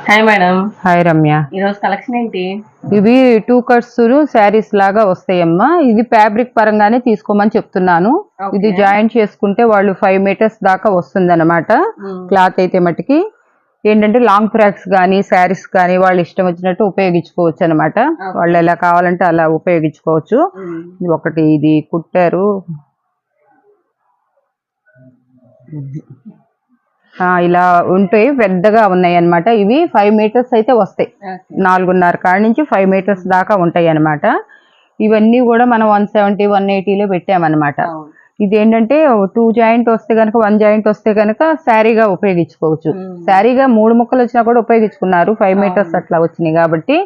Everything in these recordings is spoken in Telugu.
Hi madam. హాయ్ రమ్య. ఈరోజు కలెక్షన్ ఏంటి? ఇవి 2 కట్స్ శారీస్ లాగా వస్తాయమ్మా. ఇది ఫ్యాబ్రిక్ పరంగానే తీసుకోమని చెప్తున్నాను. ఇది జాయింట్ చేసుకుంటే వాళ్ళు 5 మీటర్స్ దాకా వస్తుంది అనమాట. క్లాత్ అయితే మటుకి ఏంటంటే లాంగ్ ఫ్రాక్స్ కానీ శారీస్ కానీ వాళ్ళు ఇష్టం వచ్చినట్టు ఉపయోగించుకోవచ్చు అనమాట. వాళ్ళు ఎలా కావాలంటే అలా ఉపయోగించుకోవచ్చు. ఒకటి ఇది కుట్టారు, ఇలా ఉంటాయి, పెద్దగా ఉన్నాయి అనమాట. ఇవి 5 మీటర్స్ అయితే వస్తాయి. 4.5 కాడ నుంచి 5 మీటర్స్ దాకా ఉంటాయి అనమాట. ఇవన్నీ కూడా మనం 170, 180లో పెట్టామన్నమాట. ఇదేంటంటే 2 జాయింట్ వస్తే కనుక 1 జాయింట్ వస్తే కనుక శారీగా ఉపయోగించుకోవచ్చు. శారీగా 3 ముక్కలు వచ్చినా కూడా ఉపయోగించుకున్నారు. 5 మీటర్స్ అట్లా వచ్చినాయి కాబట్టి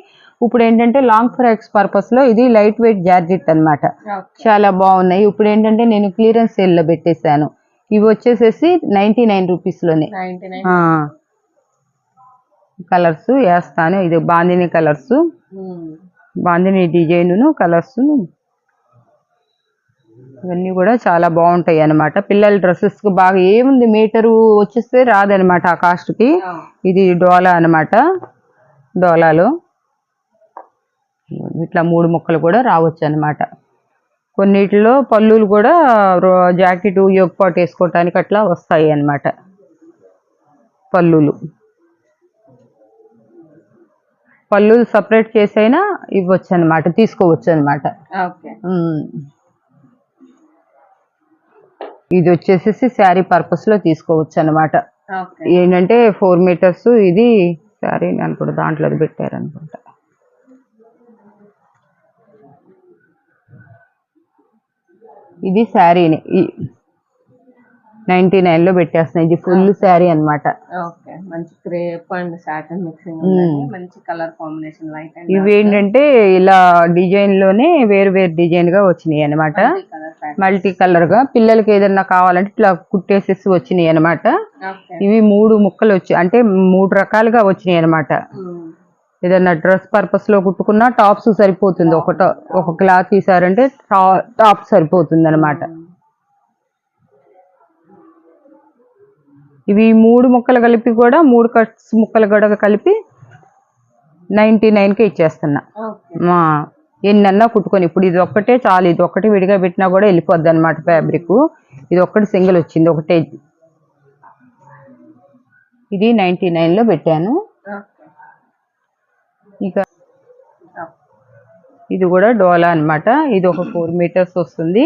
ఇప్పుడు ఏంటంటే లాంగ్ ఫ్రాక్స్ పర్పస్ లో ఇది లైట్ వెయిట్ జార్జెట్ అనమాట. చాలా బాగున్నాయి. ఇప్పుడు ఏంటంటే నేను క్లియరెన్స్ సేల్ లో పెట్టేశాను. ఇవి వచ్చేసేసి 99 రూపీస్లోనే. కలర్స్ వేస్తాను. ఇది bandhani colours, bandhani design colours, ఇవన్నీ కూడా చాలా బాగుంటాయి అన్నమాట. పిల్లల డ్రెస్సెస్ కు బాగా ఏముంది, మీటరు వచ్చేస్తే రాదనమాట ఆ కాస్ట్ కి. ఇది డోలా అనమాట. డోలాలో ఇట్లా 3 ముక్కలు కూడా రావచ్చు అనమాట. కొన్నిటిలో పళ్ళులు కూడా జాకెట్ యోగపాటు వేసుకోవటానికి అట్లా వస్తాయి అన్నమాట. పళ్ళు సపరేట్ చేసైనా ఇవ్వచ్చు అనమాట, తీసుకోవచ్చు అనమాట. ఇది వచ్చేసేసి శారీ పర్పస్ లో తీసుకోవచ్చు అనమాట. ఏంటంటే 4 మీటర్స్ ఇది శారీ అనుకుంటా, దాంట్లో పెట్టారు అనుకుంటా. ఇది శారీని 99లో పెట్టేస్తున్నాయి. ఇది ఫుల్ శారీ అనమాట. ఇవి ఏంటంటే ఇలా డిజైన్ లోనే వేరు వేరు డిజైన్ గా వచ్చినాయి అనమాట. మల్టీ కలర్ గా పిల్లలకి ఏదన్నా కావాలంటే ఇట్లా కుట్టేసేసి వచ్చినాయి అనమాట. ఇవి 3 ముక్కలు వచ్చి అంటే 3 రకాలుగా వచ్చినాయి అనమాట. ఏదన్నా డ్రెస్ పర్పస్ లో కుట్టుకున్నా టాప్స్ సరిపోతుంది. ఒక క్లాత్ తీసారంటే టాప్ సరిపోతుంది అనమాట. ఇవి 3 ముక్కలు కలిపి కూడా 3 కట్స్ ముక్కలు కూడా కలిపి 99కే ఇచ్చేస్తున్నా. ఎన్నన్నా కుట్టుకొని ఇప్పుడు ఇది ఒక్కటే చాలు. ఇది ఒక్కటి విడిగా పెట్టినా కూడా వెళ్ళిపోద్ది అనమాట ఫ్యాబ్రిక్. ఇది ఒక్కటి సింగిల్ వచ్చింది ఒకటే. ఇది 99లో పెట్టాను. ఇక ఇది కూడా డోలా అనమాట. ఇది ఒక 4 మీటర్స్ వస్తుంది.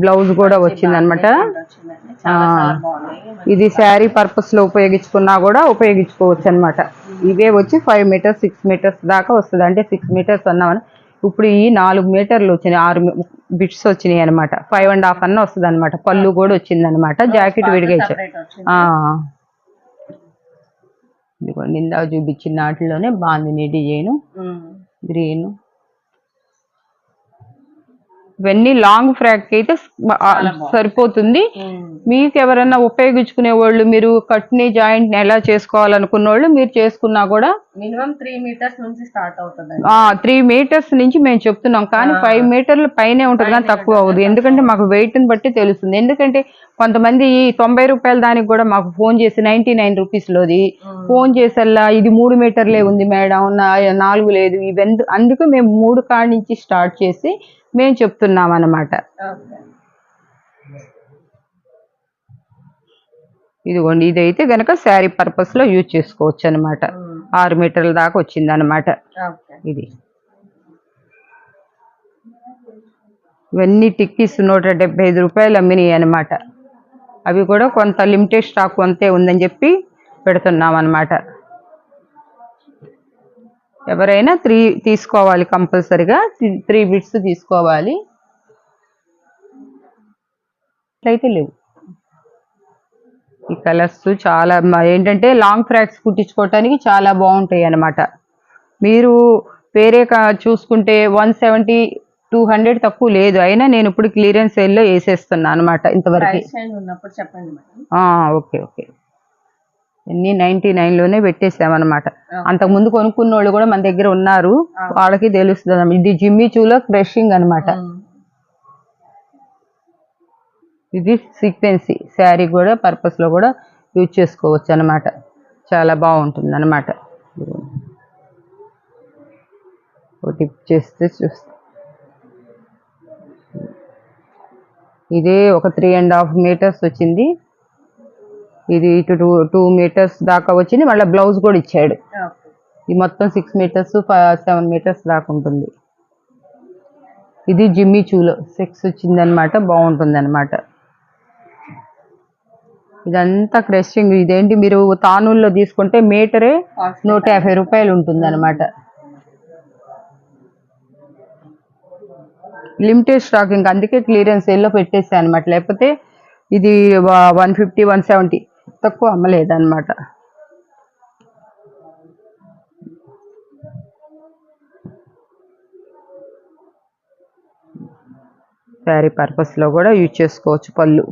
బ్లౌజ్ కూడా వచ్చింది అనమాట. ఇది శారీ పర్పస్ లో ఉపయోగించుకున్నా కూడా ఉపయోగించుకోవచ్చు అనమాట. ఇవే వచ్చి 5 మీటర్స్ 6 మీటర్స్ దాకా వస్తుంది. అంటే 6 మీటర్స్ అన్నామని ఇప్పుడు ఈ 4 మీటర్లు వచ్చినాయి, 6 బిట్స్ వచ్చినాయి అనమాట. 5.5 అన్న వస్తుంది అనమాట. పళ్ళు కూడా వచ్చింది అనమాట. జాకెట్ విడిగా ఇదిగోండి, ఇందా చూపించిన వాటిలోనే బాందిని డిజైన్, గ్రీన్. ఇవన్నీ లాంగ్ ఫ్రాక్ అయితే సరిపోతుంది. మీకు ఎవరైనా ఉపయోగించుకునే వాళ్ళు, మీరు కట్ని జాయింట్ ఎలా చేసుకోవాలనుకున్న వాళ్ళు మీరు చేసుకున్నా కూడా మినిమం 3 మీటర్స్ నుంచి స్టార్ట్ అవుతుంది. 3 మీటర్స్ నుంచి మేము చెప్తున్నాం, కానీ 5 మీటర్లు పైనే ఉంటుంది, కానీ తక్కువ అవ్వదు. ఎందుకంటే మాకు వెయిట్ ని బట్టి తెలుస్తుంది. ఎందుకంటే కొంతమంది 90 రూపాయల దానికి కూడా మాకు ఫోన్ చేసి 99 రూపీస్లోది ఫోన్ చేసల్లా ఇది 3 మీటర్లే ఉంది మేడం, 4 లేదు. అందుకు మేము 3 కాడ నుంచి స్టార్ట్ చేసి మేము చెప్తున్నాం అన్నమాట. ఇదిగోండి, ఇదైతే గనక శారీ పర్పస్ లో యూజ్ చేసుకోవచ్చు అనమాట. 6 మీటర్ల దాకా వచ్చింది అనమాట. ఇది ఇవన్నీ టిక్కీస్ 175 రూపాయలు అమ్మినాయి అనమాట. అవి కూడా కొంత లిమిటెడ్ స్టాక్ అంతే ఉందని చెప్పి పెడుతున్నాం అనమాట. ఎవరైనా 3 తీసుకోవాలి, కంపల్సరిగా 3 బిట్స్ తీసుకోవాలి. అయితే లేవు. ఈ కలర్స్ చాలా ఏంటంటే లాంగ్ ఫ్రాక్స్ కుట్టించుకోవటానికి చాలా బాగుంటాయి అన్నమాట. మీరు వేరే చూసుకుంటే 170, 200 తక్కువ లేదు. అయినా నేను ఇప్పుడు క్లియరెన్స్ సేల్లో వేసేస్తున్నాను అనమాట. ఇంతవరకు ఓకే ఓకే. అన్ని 99లోనే పెట్టేసామన్నమాట. అంతకుముందు కొనుక్కున్న వాళ్ళు కూడా మన దగ్గర ఉన్నారు, వాళ్ళకి తెలుస్తుంది. ఇది జిమ్మి చూలో క్రషింగ్ అనమాట. ఇది సీక్వెన్సీ శారీ కూడా పర్పస్ లో కూడా యూజ్ చేసుకోవచ్చు అనమాట. చాలా బాగుంటుంది అనమాట. టిప్ చేస్తే చూస్తా. ఇది ఒక 3.5 మీటర్స్ వచ్చింది. ఇది ఇటు 2 మీటర్స్ దాకా వచ్చింది. మళ్ళీ బ్లౌజ్ కూడా ఇచ్చాడు. ఇది మొత్తం 6 మీటర్స్ 7 మీటర్స్ దాకా ఉంటుంది. ఇది జిమ్మి చూలో 6 వచ్చింది అనమాట. బాగుంటుంది అనమాట. ఇదంతా క్రషింగ్. ఇదేంటి మీరు తానూల్లో తీసుకుంటే మీటరే 150 రూపాయలు ఉంటుంది అనమాట. లిమిటెడ్ స్టాక్, ఇంకా అందుకే క్లియరెన్స్ సేల్లో పెట్టేసాను అనమాట. లేకపోతే ఇది 150 170 తక్కువ అమ్మలేదన్నమాట. శారీ పర్పస్లో కూడా యూజ్ చేసుకోవచ్చు. పళ్ళు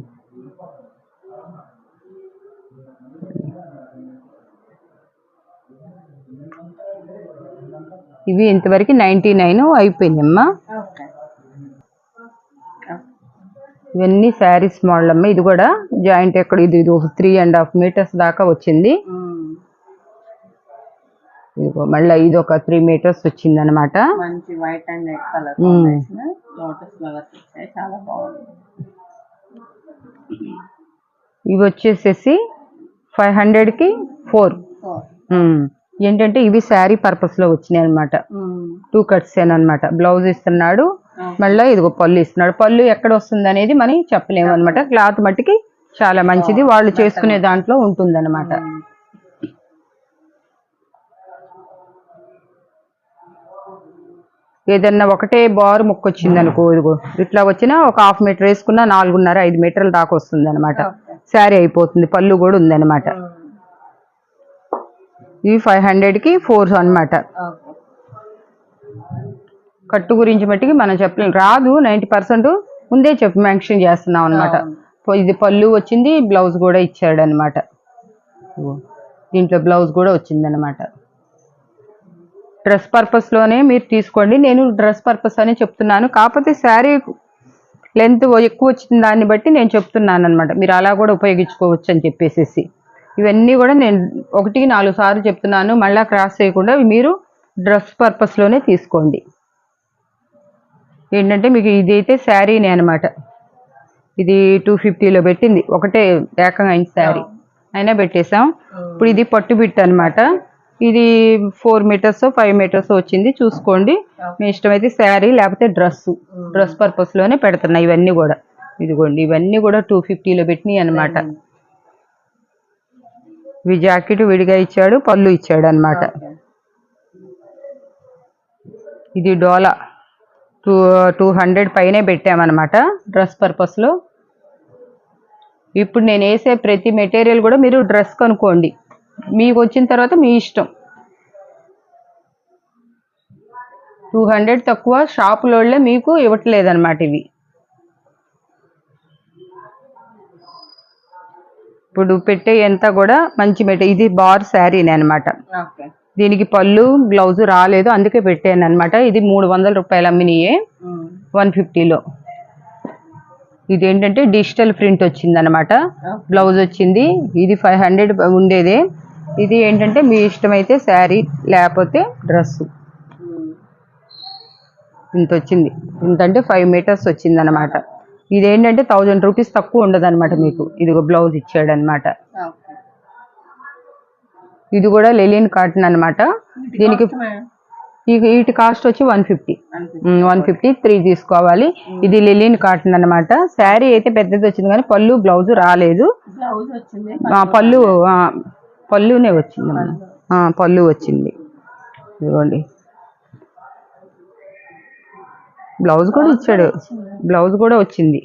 ఇవి ఇంతవరకు 99 అయిపోయినాయమ్మా. ఇవన్నీ శారీస్ మోడల్ అమ్మ. ఇది కూడా జాయింట్ ఎక్కడ ఇది 3.5 మీటర్స్ దాకా వచ్చింది. ఇదిగో మళ్ళీ ఇది ఒక 3 మీటర్స్ వచ్చింది అనమాట. White and red colour lotus flowers వచ్చాయి, చాలా బాగుంది. ఇవి వచ్చేసేసి 500కి 4. ఏంటంటే ఇవి శారీ పర్పస్ లో వచ్చినాయి అనమాట. 2 కట్స్ అనమాట. బ్లౌజ్ ఇస్తున్నాడు, మళ్ళీ ఇదిగో పళ్ళు ఇస్తున్నాడు. పళ్ళు ఎక్కడ వస్తుంది అనేది మనం చెప్పలేము అనమాట. క్లాత్ మట్టికి చాలా మంచిది, వాళ్ళు చేసుకునే దాంట్లో ఉంటుంది అనమాట. ఏదన్నా ఒకటే బారు ముక్క వచ్చింది అనుకో, ఇదిగో ఇట్లా వచ్చినా ఒక 1/2 మీటర్ వేసుకున్నా 4.5 5 మీటర్ల దాకా వస్తుంది అనమాట. శారీ అయిపోతుంది. పళ్ళు కూడా ఉంది అనమాట. ఇవి 500కి 4 అనమాట. కట్టు గురించి మట్టికి మనం చెప్పలేము, రాదు 90% ముందే చెప్పి మెన్షన్ చేస్తున్నాం అనమాట. ఇది పళ్ళు వచ్చింది, బ్లౌజ్ కూడా ఇచ్చాడు అనమాట. దీంట్లో బ్లౌజ్ కూడా వచ్చింది అనమాట. డ్రెస్ పర్పస్లోనే మీరు తీసుకోండి. నేను డ్రెస్ పర్పస్ అని చెప్తున్నాను, కాకపోతే శారీ లెంత్ ఎక్కువ వచ్చిన దాన్ని బట్టి నేను చెప్తున్నాను అనమాట. మీరు అలా కూడా ఉపయోగించుకోవచ్చు అని చెప్పేసి. ఇవన్నీ కూడా నేను 1కి 4 సార్లు చెప్తున్నాను, మళ్ళీ క్రాస్ చేయకుండా మీరు డ్రెస్ పర్పస్లోనే తీసుకోండి. ఏంటంటే మీకు ఇదైతే శారీనే అనమాట. ఇది 250లో పెట్టింది, ఒకటే ఏకంగా అయిన శారీ అయినా పెట్టేసాం. ఇప్పుడు ఇది పట్టు బిట్ అనమాట. ఇది 4 మీటర్స్ 5 మీటర్స్ వచ్చింది, చూసుకోండి. మీ ఇష్టమైతే శారీ లేకపోతే డ్రెస్ పర్పస్లోనే పెడుతున్నా. ఇవన్నీ కూడా ఇదిగోండి, ఇవన్నీ కూడా 250లో పెట్టినాయి అనమాట. ఇవి జాకెట్ విడిగా ఇచ్చాడు, పళ్ళు ఇచ్చాడు అనమాట. ఇది డోలా 200 పైనే పెట్టామన్నమాట డ్రెస్ పర్పస్లో. ఇప్పుడు నేను వేసే ప్రతి మెటీరియల్ కూడా మీరు డ్రెస్ కనుక్కోండి, మీకు వచ్చిన తర్వాత మీ ఇష్టం. 200 తక్కువ షాపులోళ్ళే మీకు ఇవ్వట్లేదన్నమాట. ఇవి ఇప్పుడు పెట్టే ఎంత కూడా మంచి ఇది బార్ శారీనే అనమాట. దీనికి పళ్ళు బ్లౌజ్ రాలేదు, అందుకే పెట్టాను అనమాట. ఇది 300 రూపాయలు అమ్మినయే 150లో. ఇదేంటంటే డిజిటల్ ప్రింట్ వచ్చింది అనమాట. బ్లౌజ్ వచ్చింది. ఇది 500 ఉండేదే. ఇది ఏంటంటే మీ ఇష్టమైతే శారీ లేకపోతే డ్రెస్సు. ఇంత వచ్చింది. ఇంతంటే 5 మీటర్స్ వచ్చింది అనమాట. ఇదేంటంటే 1000 రూపీస్ తక్కువ ఉండదు అనమాట మీకు. ఇదిగో బ్లౌజ్ ఇచ్చాడు అనమాట. ఇది కూడా లెలిన్ కాటన్ అనమాట. దీనికి వీటి కాస్ట్ వచ్చి 150 3 తీసుకోవాలి. ఇది లెలిన్ కాటన్ అనమాట. శారీ అయితే పెద్దది వచ్చింది కానీ పళ్ళు బ్లౌజ్ రాలేదు. పళ్ళునే వచ్చింది, పళ్ళు వచ్చింది. ఇదిగోండి, బ్లౌజ్ కూడా ఇచ్చాడు, బ్లౌజ్ కూడా వచ్చింది.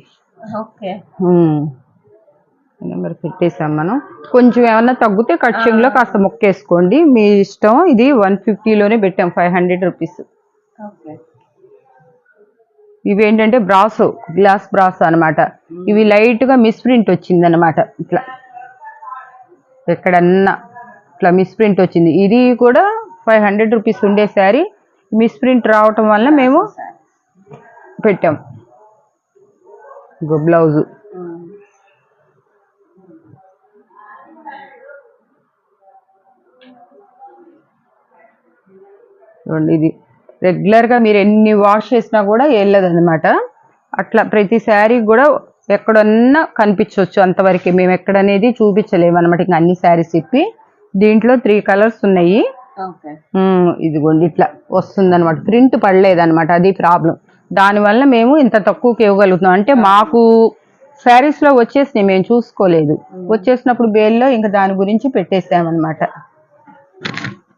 నెంబర్ పెట్టేసాం మనం. కొంచెం ఏమన్నా తగ్గితే కట్చింగ్లో కాస్త మొక్కేసుకోండి, మీ ఇష్టం. ఇది 150లోనే పెట్టాం, 500 రూపీస్. ఇవి ఏంటంటే బ్రాసో, గ్లాస్ బ్రాసో అనమాట. ఇవి లైట్గా మిస్ప్రింట్ వచ్చింది అనమాట. ఇట్లా ఎక్కడన్నా ఇట్లా మిస్ప్రింట్ వచ్చింది. ఇది కూడా 500 రూపీస్ ఉండే శారీ, మిస్ప్రింట్ రావటం వల్ల మేము పెట్టాం. బ్లౌజు ఇది రెగ్యులర్గా మీరు ఎన్ని వాష్ చేసినా కూడా వెళ్ళదన్నమాట. అట్లా ప్రతి శారీ కూడా ఎక్కడన్నా కనిపించవచ్చు అంతవరకు. మేము ఎక్కడనేది చూపించలేము అనమాట. ఇంకా అన్ని శారీస్ ఇప్పి దీంట్లో 3 కలర్స్ ఉన్నాయి. ఇదిగోండి ఇట్లా వస్తుంది అనమాట. ప్రింట్ పడలేదన్నమాట, అది ప్రాబ్లం. దానివల్ల మేము ఇంత తక్కువకి ఇవ్వగలుగుతున్నాం. అంటే మాకు శారీస్లో వచ్చేసినాయి, మేము చూసుకోలేదు. వచ్చేసినప్పుడు బేల్లో ఇంకా దాని గురించి పెట్టేసామన్నమాట.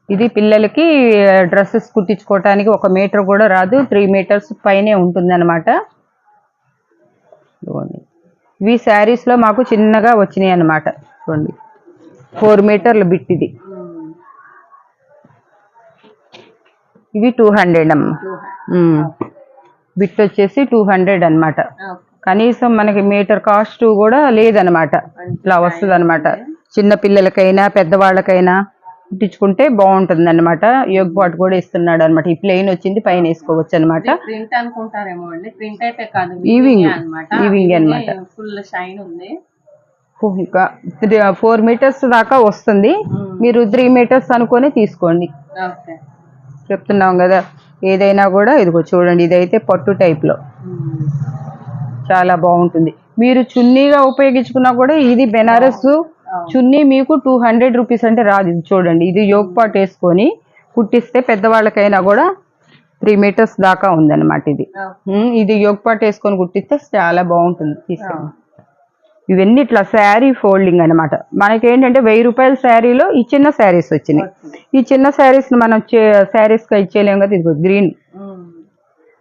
ఇది పిల్లలకి డ్రెస్సెస్ కుట్టించుకోవటానికి 1 మీటర్ కూడా రాదు, 3 మీటర్స్ పైనే ఉంటుంది అనమాట. ఇవి శారీస్లో మాకు చిన్నగా వచ్చినాయి అనమాట. చూడండి 4 మీటర్ల బిట్ ఇది. ఇవి 200 అమ్మ. బిట్ వచ్చేసి 200 అనమాట. కనీసం మనకి మీటర్ కాస్ట్ కూడా లేదనమాట. ఇట్లా వస్తుంది అనమాట. చిన్న పిల్లలకైనా పెద్దవాళ్ళకైనా కుట్టించుకుంటే బాగుంటుంది అనమాట. యోగ్ పాట్ కూడా ఇస్తున్నాడు అనమాట. ఈ ప్లెయిన్ వచ్చింది, పైన వేసుకోవచ్చు అనమాట. ఈవింగ్ అనమాట. ఫుల్ షైన్ ఉంది. 4 మీటర్స్ దాకా వస్తుంది. మీరు 3 మీటర్స్ అనుకొని తీసుకోండి. చెప్తున్నాం కదా, ఏదైనా కూడా ఇదిగో చూడండి. ఇదైతే పట్టు టైప్లో చాలా బాగుంటుంది. మీరు చున్నీగా ఉపయోగించుకున్నా కూడా ఇది బెనారస్ చున్నీ మీకు 200 రూపీస్ అంటే రాదు. ఇది చూడండి, ఇది యోగ్ పాట్ వేసుకొని కుట్టిస్తే పెద్దవాళ్ళకైనా కూడా 3 మీటర్స్ దాకా ఉందన్నమాట. ఇది యోగ్ పాట్ వేసుకొని కుట్టిస్తే చాలా బాగుంటుంది. తీసుకోండి. ఇవన్నీ ఇట్లా శారీ ఫోల్డింగ్ అనమాట. మనకేంటంటే 1000 రూపాయల శారీలో ఈ చిన్న శారీస్ వచ్చినాయి. ఈ చిన్న శారీస్ మనం శారీస్గా ఇచ్చేయలేము కదా. ఇది గ్రీన్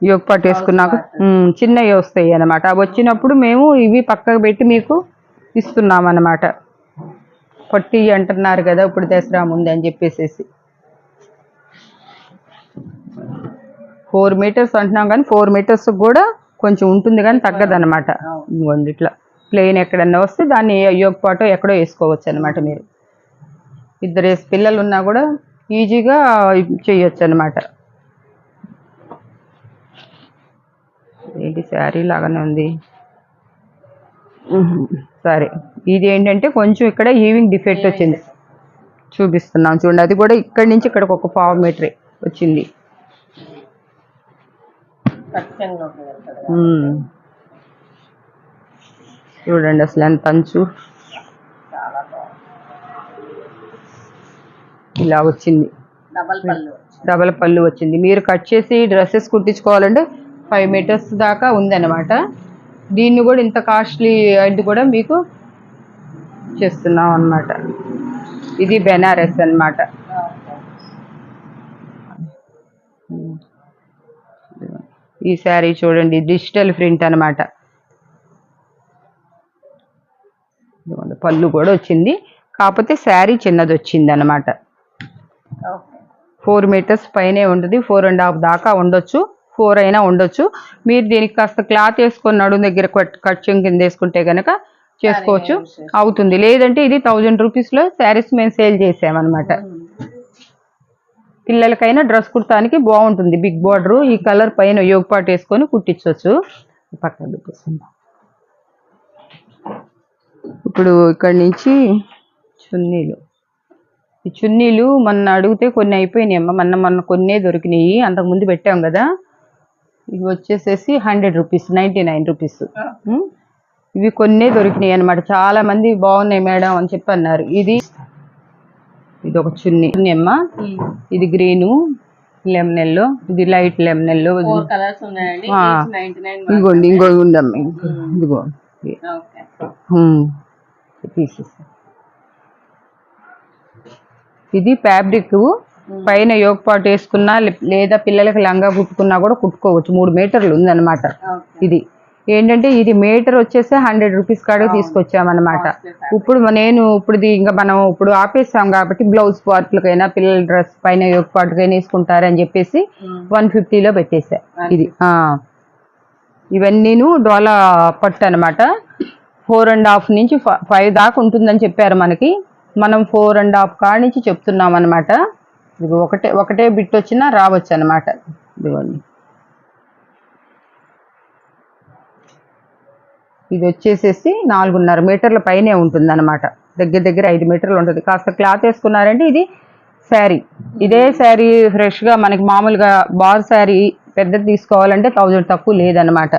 యోగ్ పాట్ వేసుకున్నాక చిన్నవి వస్తాయి అనమాట. అవి వచ్చినప్పుడు మేము ఇవి పక్కకు పెట్టి మీకు ఇస్తున్నాం అనమాట. పట్టి అంటున్నారు కదా ఇప్పుడు దసరా ముందు అని చెప్పేసి 4 మీటర్స్ అంటున్నాం, కానీ 4 మీటర్స్ కూడా కొంచెం ఉంటుంది కానీ తగ్గదనమాట. ఇదిగోండి ఇట్లా ప్లెయిన్ ఎక్కడన్నా వస్తే దాన్ని యోగ్ పాటో ఎక్కడో వేసుకోవచ్చు అనమాట. మీరు 2 పిల్లలు ఉన్నా కూడా ఈజీగా చేయొచ్చు అనమాట. ఏంటి శారీ లాగానే ఉంది. సరే, ఇది ఏంటంటే కొంచెం ఇక్కడ ఈవింగ్ డిఫెక్ట్ వచ్చింది, చూపిస్తున్నాం చూడండి. అది కూడా ఇక్కడి నుంచి ఇక్కడికి 1/4 మీటరే వచ్చింది. చూడండి అసలు ఎంత అంచు ఇలా వచ్చింది. డబల్ పళ్ళు వచ్చింది. మీరు కట్ చేసి డ్రెస్సెస్ కుట్టించుకోవాలంటే 5 మీటర్స్ దాకా ఉందన్నమాట. దీన్ని కూడా ఇంత కాస్ట్లీ అది కూడా మీకు చేస్తున్నాం అన్నమాట. ఇది బెనారస్ అన్నమాట. ఈ శారీ చూడండి, డిజిటల్ ప్రింట్ అన్నమాట. పళ్ళు కూడా వచ్చింది, కాకపోతే శారీ చిన్నది వచ్చింది అన్నమాట. 4 మీటర్స్ పైనే ఉంటుంది. 4.5 దాకా ఉండొచ్చు, 4 అయినా ఉండొచ్చు. మీరు దీనికి కాస్త క్లాత్ వేసుకొని నడుము దగ్గర కట్చింగ్ కింద వేసుకుంటే కనుక చేసుకోవచ్చు, అవుతుంది. లేదంటే ఇది 1000 రూపీస్లో శారీస్ మేము సేల్ చేసామన్నమాట. పిల్లలకైనా డ్రెస్ కుడటానికి బాగుంటుంది. బిగ్ బార్డర్ ఈ కలర్ పైన యోగ్ పాట్ వేసుకొని కుట్టించవచ్చు. పక్కన పెట్టేసుకుందాం. ఇప్పుడు ఇక్కడి నుంచి చున్నీలు. ఈ చున్నీలు మొన్న అడిగితే కొన్ని అయిపోయినాయి అమ్మ. మొన్న కొన్నే దొరికినాయి, అంతకుముందు పెట్టాం కదా. ఇవి వచ్చేసేసి 100 రూపీస్, 99 రూపీస్. ఇవి కొన్నే దొరికినాయి అనమాట. చాలా మంది బాగున్నాయి మేడం అని చెప్పి అన్నారు. ఇది ఒక చున్నీ అమ్మ. ఇది గ్రీను లెమన్ ఎల్లో, ఇది లైట్ లెమన్ ఎల్లో. ఇదిగోండి, ఇంకో ఉండమ్మ, ఇదిగో పీసెస్. ఇది ఫ్యాబ్రిక్ పైన యోగ్ పాట్ వేసుకున్నా లేదా పిల్లలకి లంగా కుట్టుకున్నా కూడా కుట్టుకోవచ్చు. 3 మీటర్లు ఉందన్నమాట. ఇది ఏంటంటే ఇది మీటర్ వచ్చేసి 100 రూపీస్ కాడికి తీసుకొచ్చామన్నమాట. ఇప్పుడు ఇంకా మనం ఇప్పుడు ఆపేస్తాం కాబట్టి బ్లౌజ్ పార్ట్లకైనా పిల్లల డ్రెస్ పైన యోగ్ పాట్కైనా వేసుకుంటారని చెప్పేసి 150లో పెట్టేసా. ఇది ఇవన్నీను డోలా పట్టు అనమాట. 4.5 నుంచి 5 దాకా ఉంటుందని చెప్పారు మనకి. మనం 4.5 కాడి నుంచి చెప్తున్నాం అనమాట. ఇది ఒకటే బిట్ వచ్చినా రావచ్చు అనమాట. ఇదిగోండి, ఇది వచ్చేసేసి 4.5 మీటర్ల పైనే ఉంటుంది అనమాట. దగ్గర 5 మీటర్లు ఉంటుంది. కాస్త క్లాత్ వేసుకున్నారంటే ఇది శారీ. ఇదే శారీ ఫ్రెష్గా మనకి మామూలుగా బార్ శారీ పెద్దది తీసుకోవాలంటే 1000 తక్కువ లేదనమాట.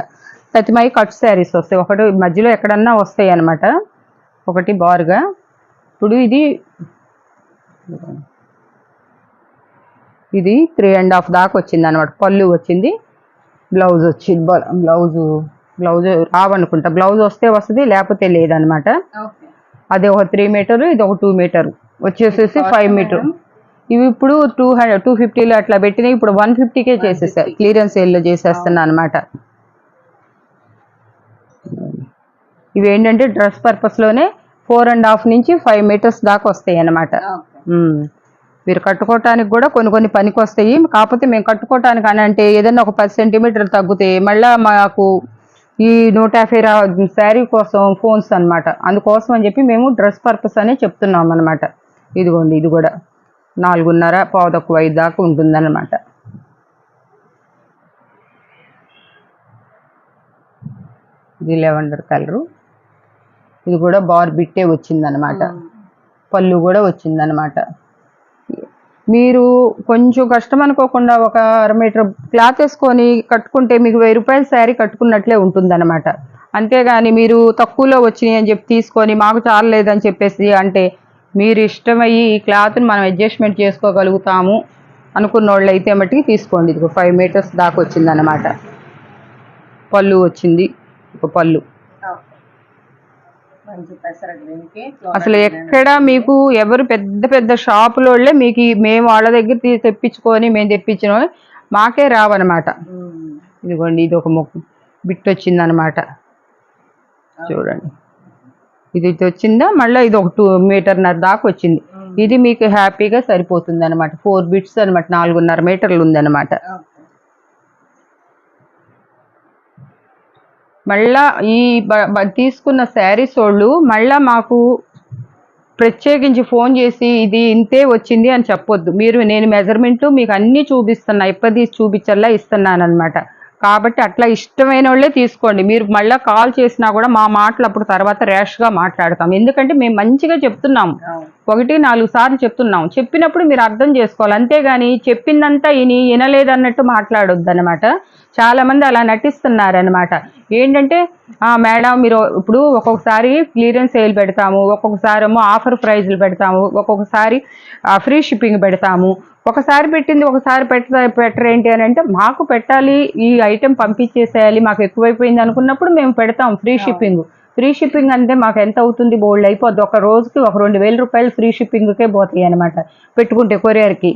ప్రతిమై కట్ శారీస్ వస్తాయి, ఒకటి మధ్యలో ఎక్కడన్నా వస్తాయి అనమాట, ఒకటి బార్గా. ఇప్పుడు ఇది 3.5 దాకా వచ్చింది అనమాట. పళ్ళు వచ్చింది, బ్లౌజ్ వచ్చింది. బ్లౌజ్ రావనుకుంటా, బ్లౌజ్ వస్తే వస్తుంది, లేకపోతే లేదనమాట. అది ఒక 3 మీటరు, ఇది ఒక 2 మీటరు వచ్చేసేసి 5 మీటర్. ఇవి ఇప్పుడు 250లో అట్లా పెట్టినాయి, ఇప్పుడు 150కే చేసేసా, క్లియరెన్స్ సేల్లో చేసేస్తున్నా అనమాట. ఇవి ఏంటంటే డ్రెస్ పర్పస్లోనే 4.5 నుంచి 5 మీటర్స్ దాకా వస్తాయి అన్నమాట. మీరు కట్టుకోవటానికి కూడా కొన్ని పనికి వస్తాయి. కాకపోతే మేము కట్టుకోవటానికి అని అంటే ఏదైనా ఒక 10 సెంటీమీటర్లు తగ్గితే మళ్ళీ మాకు ఈ 150 శారీ కోసం ఫోన్స్ అనమాట. అందుకోసం అని చెప్పి మేము డ్రెస్ పర్పస్ అనే చెప్తున్నాం అనమాట. ఇదిగోండి, ఇది కూడా 4:30 5 దాకా ఉంటుందన్నమాట. ఇది లెవెండర్ కలరు, ఇది కూడా బార్ బిట్టే వచ్చిందనమాట. పళ్ళు కూడా వచ్చిందనమాట. మీరు కొంచెం కష్టం అనుకోకుండా ఒక 1/2 మీటర్ క్లాత్ వేసుకొని కట్టుకుంటే మీకు 1000 రూపాయల శారీ కట్టుకున్నట్లే ఉంటుందన్నమాట. అంతేగాని మీరు తక్కువలో వచ్చినాయి అని చెప్పి తీసుకొని మాకు చాలలేదని చెప్పేసి అంటే, మీరు ఇష్టమయ్యి ఈ క్లాత్ని మనం అడ్జస్ట్మెంట్ చేసుకోగలుగుతాము అనుకున్న వాళ్ళు అయితే మట్టికి తీసుకోండి. ఇది 5 మీటర్స్ దాకా వచ్చిందన్నమాట. పళ్ళు వచ్చింది, ఒక పళ్ళు. అసలు ఎక్కడ మీకు ఎవరు పెద్ద షాపులోళ్ళే మీకు మేము వాళ్ళ దగ్గర తెప్పించుకొని మేము తెప్పించిన మాకే రావన్నమాట. ఇదిగోండి, ఇది ఒక బిట్ వచ్చిందనమాట. చూడండి, ఇది వచ్చిందా, మళ్ళీ ఇది ఒక 2.5 మీటర్ల దాకా వచ్చింది. ఇది మీకు హ్యాపీగా సరిపోతుంది అనమాట. 4 బిట్స్ అనమాట, 4.5 మీటర్లు ఉందన్నమాట. మళ్ళా ఈ తీసుకున్న శారీస్ వాళ్ళు మళ్ళా మాకు ప్రత్యేకించి ఫోన్ చేసి ఇది ఇంతే వచ్చింది అని చెప్పొద్దు. నేను మెజర్మెంట్ మీకు అన్నీ చూపిస్తున్నా, ఎప్పటి చూపించల్లా ఇస్తున్నాను అనమాట. కాబట్టి అట్లా ఇష్టమైన వాళ్ళే తీసుకోండి. మీరు మళ్ళీ కాల్ చేసినా కూడా మా మాటలు అప్పుడు తర్వాత ర్యాష్గా మాట్లాడతాం. ఎందుకంటే మేము మంచిగా చెప్తున్నాము, 1-4 సార్లు చెప్తున్నాము. చెప్పినప్పుడు మీరు అర్థం చేసుకోవాలి, అంతేగాని చెప్పిందంతా వినలేదన్నట్టు మాట్లాడొద్దు అనమాట. చాలామంది అలా నటిస్తున్నారనమాట. ఏంటంటే మేడం మీరు ఇప్పుడు ఒక్కొక్కసారి క్లియరెన్స్ సేల్ పెడతాము, ఒక్కొక్కసారి ఏమో ఆఫర్ ప్రైజ్లు పెడతాము, ఒక్కొక్కసారి ఫ్రీ షిప్పింగ్ పెడతాము. ఒకసారి పెట్టింది ఒకసారి పెట్టరు ఏంటి అని అంటే, మాకు పెట్టాలి, ఈ ఐటెం పంపించేసేయాలి, మాకు ఎక్కువైపోయింది అనుకున్నప్పుడు మేము పెడతాం ఫ్రీ షిప్పింగ్. ఫ్రీ షిప్పింగ్ అంటే మాకు ఎంత అవుతుంది, బోల్డ్ అయిపోద్ది. ఒక రోజుకి ఒక 2000 రూపాయలు ఫ్రీ షిప్పింగ్కే పోతాయి అనమాట పెట్టుకుంటే, కొరియర్కి.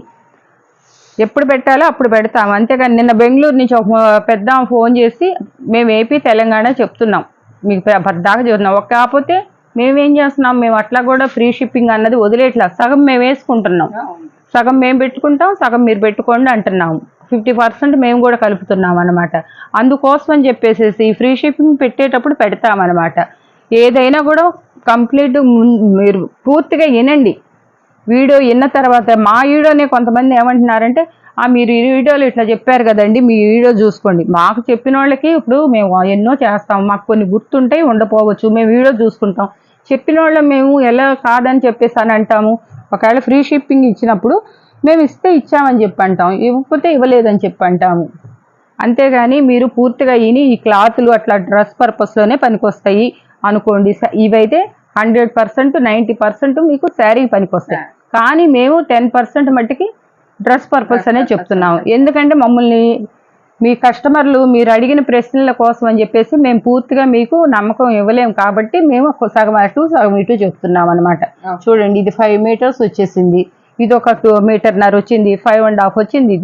ఎప్పుడు పెట్టాలో అప్పుడు పెడతాం, అంతేగాని నిన్న బెంగళూరు నుంచి ఒక పెద్ద ఫోన్ చేసి మేము ఏపీ తెలంగాణ చెప్తున్నాం, మీకు దాకా చెప్తున్నాం. కాకపోతే మేమేం చేస్తున్నాం, మేము అట్లా కూడా ఫ్రీ షిప్పింగ్ అన్నది వదిలేట్లా, సగం మేము వేసుకుంటున్నాం, సగం మేము పెట్టుకుంటాం, సగం మీరు పెట్టుకోండి అంటున్నాము. 50% మేము కూడా కలుపుతున్నాం అనమాట. అందుకోసం అని చెప్పేసి ఫ్రీ షిప్పింగ్ పెట్టేటప్పుడు పెడతామన్నమాట. ఏదైనా కూడా కంప్లీట్ మీరు పూర్తిగా వినండి. వీడియో విన్న తర్వాత మా వీడియోనే కొంతమంది ఏమంటున్నారంటే, మీరు ఈ వీడియోలో ఇట్లా చెప్పారు కదండి, మీ వీడియో చూసుకోండి. మాకు చెప్పిన వాళ్ళకి ఇప్పుడు మేము ఎన్నో చేస్తాం, మాకు కొన్ని గుర్తుంటాయి, ఉండపోవచ్చు, మేము వీడియో చూసుకుంటాం. చెప్పిన వాళ్ళు మేము ఎలా కాదని చెప్పేసి అని అంటాము. ఒకవేళ ఫ్రీ షిప్పింగ్ ఇచ్చినప్పుడు మేము ఇస్తే ఇచ్చామని చెప్పి అంటాం, ఇవ్వకపోతే ఇవ్వలేదని చెప్పి అంటాము. అంతేగాని మీరు పూర్తిగా విని ఈ క్లాతులు అట్లా డ్రెస్ పర్పస్లోనే పనికొస్తాయి అనుకోండి. ఇవైతే 100% 90% మీకు శారీ పనికొస్తాయి. కానీ మేము 10% మట్టికి డ్రెస్ పర్పస్ అనే చెప్తున్నాము. ఎందుకంటే మమ్మల్ని మీ కస్టమర్లు మీరు అడిగిన ప్రశ్నల కోసం అని చెప్పేసి మేము పూర్తిగా మీకు నమ్మకం ఇవ్వలేము. కాబట్టి మేము సగం అటు సగం ఇటు చెప్తున్నాం అనమాట. చూడండి, ఇది 5 మీటర్స్ వచ్చేసింది, ఇది ఒక 2.5 మీటర్ల వచ్చింది, 5.5 వచ్చింది.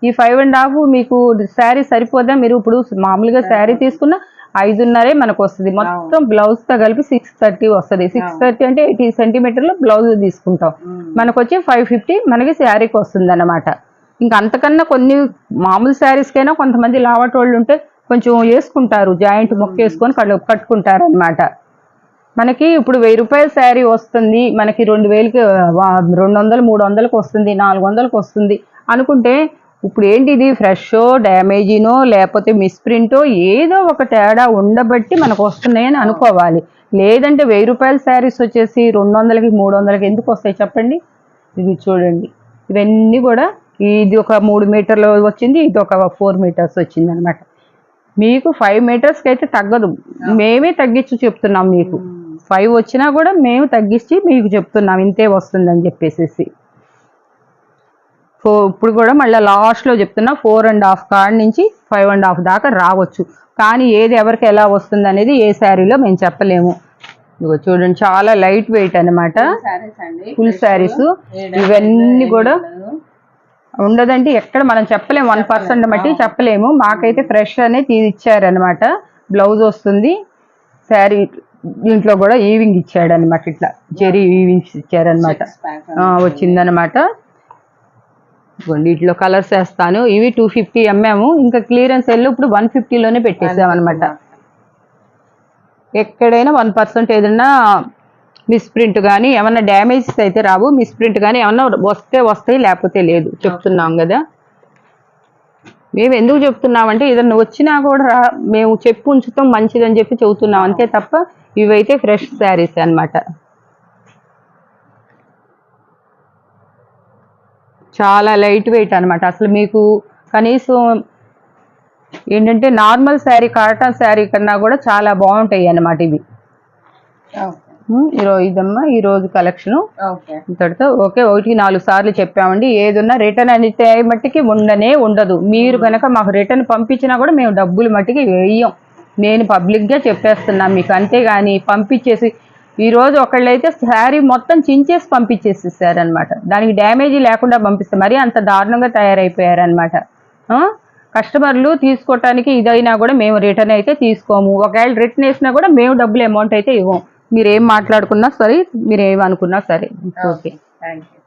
ఈ 5.5 మీకు శారీ సరిపోదా? మీరు ఇప్పుడు మామూలుగా శారీ తీసుకున్న 5.5 మనకు వస్తుంది. మొత్తం బ్లౌజ్ తో కలిపి 630 వస్తుంది. 630 అంటే 80 సెంటీమీటర్లు బ్లౌజ్ తీసుకుంటాం, మనకు వచ్చి 550 మనకి శారీకి వస్తుంది అన్నమాట. ఇంకా అంతకన్నా కొన్ని మామూలు శారీస్కైనా కొంతమంది లావటోళ్ళు ఉంటే కొంచెం వేసుకుంటారు, జాయింట్ మొక్క వేసుకొని కట్టుకుంటారు అనమాట. మనకి ఇప్పుడు 1000 రూపాయల శారీ వస్తుంది, మనకి 2000కి 200 300కి వస్తుంది, 400కి వస్తుంది అనుకుంటే, ఇప్పుడు ఏంటి ఇది ఫ్రెషో డ్యామేజీనో లేకపోతే మిస్ప్రింటో ఏదో ఒక తేడా ఉండబట్టి మనకు వస్తున్నాయని అనుకోవాలి. లేదంటే 1000 రూపాయల శారీస్ వచ్చేసి 200కి 300కి ఎందుకు వస్తాయి చెప్పండి? ఇది చూడండి, ఇవన్నీ కూడా ఇది ఒక 3 మీటర్లు వచ్చింది, ఇది ఒక 4 మీటర్స్ వచ్చింది అనమాట. మీకు 5 మీటర్స్కి అయితే తగ్గదు, మేమే తగ్గించి చెప్తున్నాం. మీకు 5 వచ్చినా కూడా మేము తగ్గించి మీకు చెప్తున్నాం ఇంతే వస్తుందని చెప్పేసి. ఇప్పుడు కూడా మళ్ళీ లాస్ట్లో చెప్తున్నా 4.5 కాడి నుంచి 5.5 దాకా రావచ్చు. కానీ ఏది ఎవరికి ఎలా వస్తుంది అనేది ఏ శారీలో మేము చెప్పలేము. ఇదిగో చూడండి, చాలా లైట్ వెయిట్ అనమాట ఫుల్ శారీస్. ఇవన్నీ కూడా ఉండదండి, ఎక్కడ మనం చెప్పలేము, 1% బట్టి చెప్పలేము. మాకైతే ఫ్రెష్ అనేది ఇచ్చారనమాట. బ్లౌజ్ వస్తుంది, శారీ దీంట్లో కూడా ఈవింగ్ ఇచ్చాడనమాట, ఇట్లా జెరీ ఈవింగ్స్ ఇచ్చారనమాట వచ్చిందనమాట. వీటిలో కలర్స్ వేస్తాను. ఇవి 250 అమ్మాము, ఇంకా క్లియరెన్స్ వెళ్ళి ఇప్పుడు 150లోనే పెట్టేసాం అనమాట. ఎక్కడైనా 1% ఏదైనా మిస్ప్రింట్ కానీ ఏమన్నా డ్యామేజెస్ అయితే రావు, మిస్ప్రింట్ కానీ ఏమన్నా వస్తాయి, లేకపోతే లేదు. చెప్తున్నాం కదా, మేము ఎందుకు చెప్తున్నామంటే ఏదన్నా వచ్చినా కూడా మేము చెప్పు ఉంచుతాం మంచిదని చెప్పి చెబుతున్నాం అంతే తప్ప. ఇవైతే ఫ్రెష్ శారీస్ అన్నమాట. చాలా లైట్ వెయిట్ అనమాట. అసలు మీకు కనీసం ఏంటంటే నార్మల్ శారీ, కాటన్ శారీ కన్నా కూడా చాలా బాగుంటాయి అన్నమాట ఇవి. ఇదమ్మా ఈరోజు కలెక్షను ఇంతటితో ఓకే. 1-4 సార్లు చెప్పామండి. ఏదున్నా రిటర్న్ అయితే మట్టికి ఉండదు. మీరు కనుక మాకు రిటర్న్ పంపించినా కూడా మేము డబ్బులు మట్టికి వేయం. నేను పబ్లిక్గా చెప్పేస్తున్నాను మీకు, అంతేగాని పంపించేసి ఈరోజు ఒకళ్ళైతే శారీ మొత్తం చించేసి పంపించేసేసారనమాట. దానికి డ్యామేజీ లేకుండా పంపిస్తే మరీ అంత దారుణంగా తయారైపోయారనమాట. కస్టమర్లు తీసుకోవటానికి ఇదైనా కూడా మేము రిటర్న్ అయితే తీసుకోము. ఒకవేళ రిటర్న్ వేసినా కూడా మేము డబ్బులు అమౌంట్ అయితే ఇవ్వం. మీరు ఏం మాట్లాడుకున్నా సరే, మీరు ఏమనుకున్నా సరే. Okay, thank you.